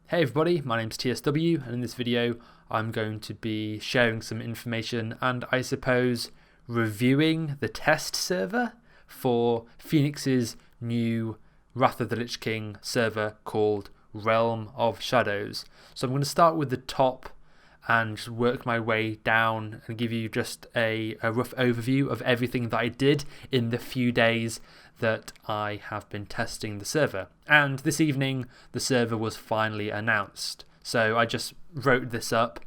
Hey everybody, my name's TSW, and in this video I'm going to be sharing some information and I suppose reviewing the test server for Feenix's new Wrath of the Lich King server called Realm of Shadows. So I'm going to start with the top and just work my way down and give you just a rough overview of everything that I did in the few days that I have been testing the server. And this evening the server was finally announced. So I just wrote this up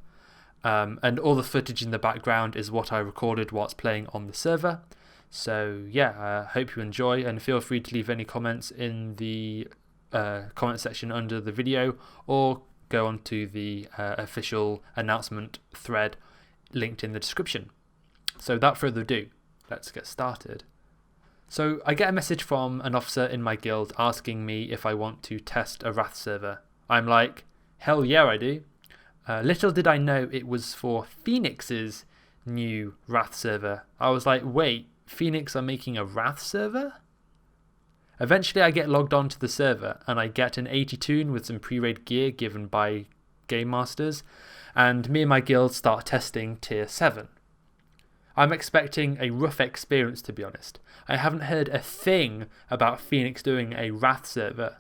and all the footage in the background is what I recorded whilst playing on the server. So yeah, I hope you enjoy, and feel free to leave any comments in the comment section under the video, or go onto the official announcement thread linked in the description. So without further ado, let's get started. So I get a message from an officer in my guild asking me if I want to test a Wrath server. I'm like, hell yeah I do. Little did I know it was for Feenix's new Wrath server. I was like, wait, Feenix are making a Wrath server? Eventually I get logged on to the server and I get an 80 toon with some pre-raid gear given by Game Masters, and me and my guild start testing tier 7. I'm expecting a rough experience, to be honest. I haven't heard a thing about Feenix doing a Wrath server,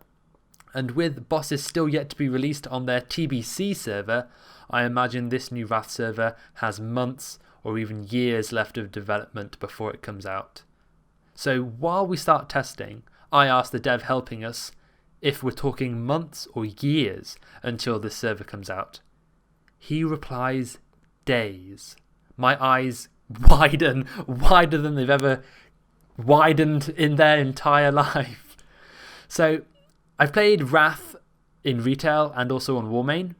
and with bosses still yet to be released on their TBC server, I imagine this new Wrath server has months or even years left of development before it comes out. So while we start testing, I ask the dev helping us if we're talking months or years until this server comes out. He replies, days. My eyes widen, wider than they've ever widened in their entire life. So I've played Wrath in retail and also on Warmane.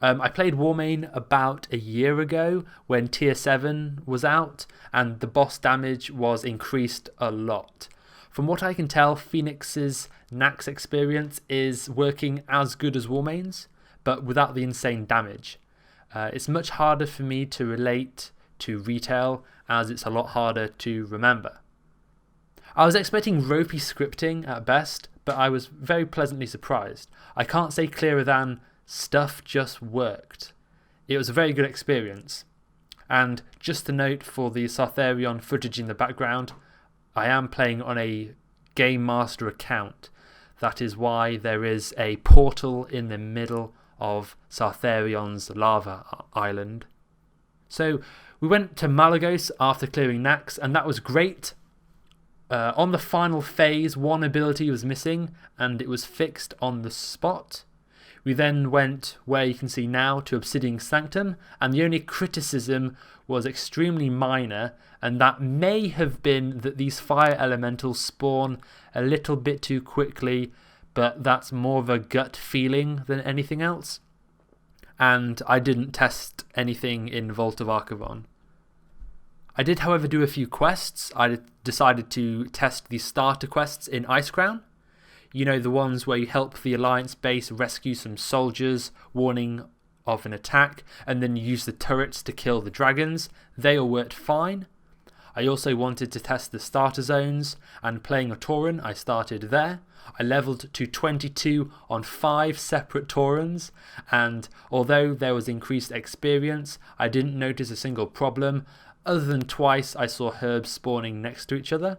I played Warmane about a year ago when tier 7 was out and the boss damage was increased a lot. From what I can tell, Feenix's Nax experience is working as good as Warmane's, but without the insane damage. It's much harder for me to relate to retail, as it's a lot harder to remember. I was expecting ropey scripting at best, but I was very pleasantly surprised. I can't say clearer than stuff just worked. It was a very good experience. And just a note for the Sartharion footage in the background, I am playing on a Game Master account. That is why there is a portal in the middle of Sartharion's lava island. So we went to Malagos after clearing Nax, and that was great. On the final phase, one ability was missing and it was fixed on the spot. We then went, where you can see now, to Obsidian Sanctum, and the only criticism was extremely minor, and that may have been that these fire elementals spawn a little bit too quickly, but that's more of a gut feeling than anything else. And I didn't test anything in Vault of Archivon. I did, however, do a few quests. I decided to test the starter quests in Icecrown. You know, the ones where you help the Alliance base rescue some soldiers, warning of an attack, and then you use the turrets to kill the dragons. They all worked fine. I also wanted to test the starter zones, and playing a Tauren, I started there. I leveled to 22 on 5 separate Taurens, and although there was increased experience, I didn't notice a single problem, other than twice I saw herbs spawning next to each other.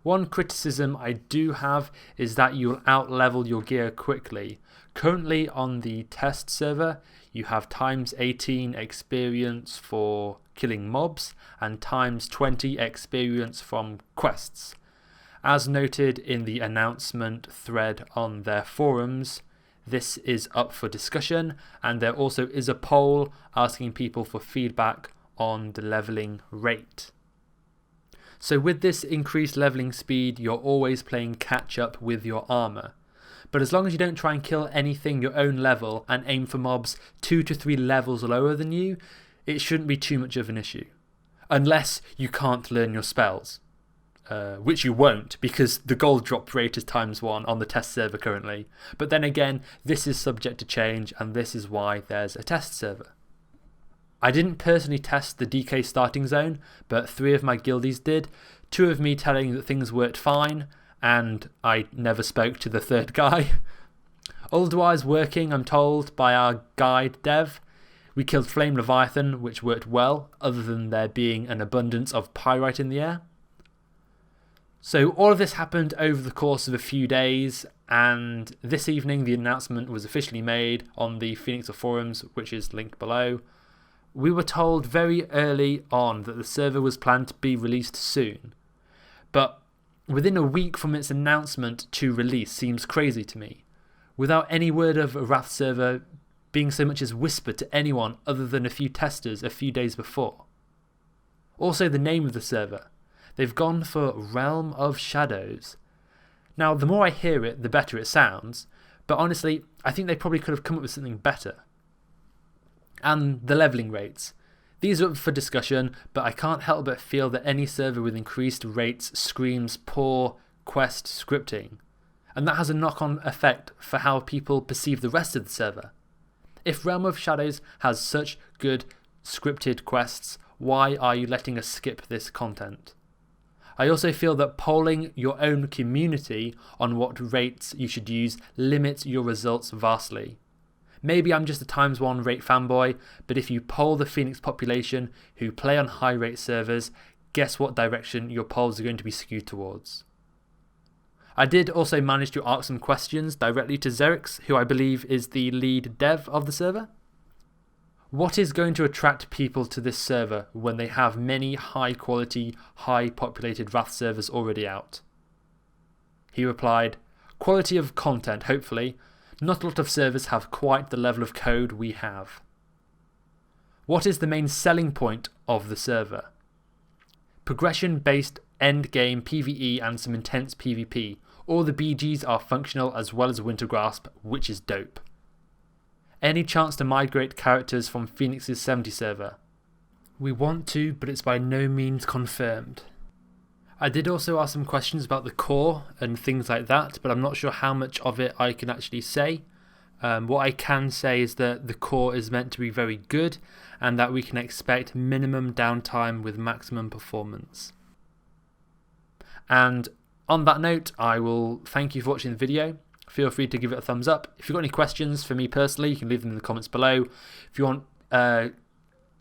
One criticism I do have is that you'll outlevel your gear quickly. Currently on the test server, you have times 18 experience for killing mobs and times 20 experience from quests. As noted in the announcement thread on their forums, this is up for discussion, and there also is a poll asking people for feedback on the leveling rate. So with this increased leveling speed, you're always playing catch up with your armor. But as long as you don't try and kill anything your own level and aim for mobs 2 to 3 levels lower than you, it shouldn't be too much of an issue. Unless you can't learn your spells. Which you won't, because the gold drop rate is ×1 on the test server currently. But then again, this is subject to change, and this is why there's a test server. I didn't personally test the DK starting zone, but 3 of my guildies did, 2 of me telling that things worked fine, and I never spoke to the third guy. Otherwise working, I'm told, by our guide dev. We killed Flame Leviathan, which worked well, other than there being an abundance of pyrite in the air. So all of this happened over the course of a few days, and this evening the announcement was officially made on the Feenix forums, which is linked below. We were told very early on that the server was planned to be released soon, but within a week from its announcement to release seems crazy to me, without any word of a Wrath server being so much as whispered to anyone other than a few testers a few days before. Also the name of the server. They've gone for Realm of Shadows. Now the more I hear it, the better it sounds, but honestly I think they probably could have come up with something better. And the levelling rates. These are up for discussion, but I can't help but feel that any server with increased rates screams poor quest scripting, and that has a knock-on effect for how people perceive the rest of the server. If Realm of Shadows has such good scripted quests, why are you letting us skip this content? I also feel that polling your own community on what rates you should use limits your results vastly. Maybe I'm just a ×1 rate fanboy, but if you poll the Feenix population who play on high rate servers, guess what direction your polls are going to be skewed towards. I did also manage to ask some questions directly to Xerix, who I believe is the lead dev of the server. What is going to attract people to this server when they have many high quality, high populated Wrath servers already out? He replied, quality of content, hopefully. Not a lot of servers have quite the level of code we have. What is the main selling point of the server? Progression based endgame PvE and some intense PvP. All the BGs are functional as well as Wintergrasp, which is dope. Any chance to migrate characters from Feenix's 70 server? We want to, but it's by no means confirmed. I did also ask some questions about the core and things like that, but I'm not sure how much of it I can actually say. What I can say is that the core is meant to be very good and that we can expect minimum downtime with maximum performance. And on that note, I will thank you for watching the video. Feel free to give it a thumbs up. If you've got any questions for me personally, you can leave them in the comments below. If you want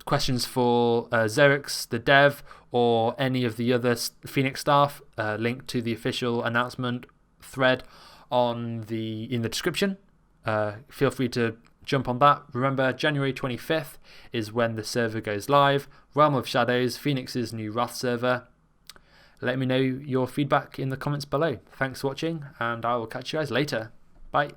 questions for Xerix, the dev, or any of the other Feenix staff, link to the official announcement thread in the description. Feel free to jump on that. Remember, January 25th is when the server goes live. Realm of Shadows, Feenix's new Wrath server. Let me know your feedback in the comments below. Thanks for watching, and I will catch you guys later. Bye.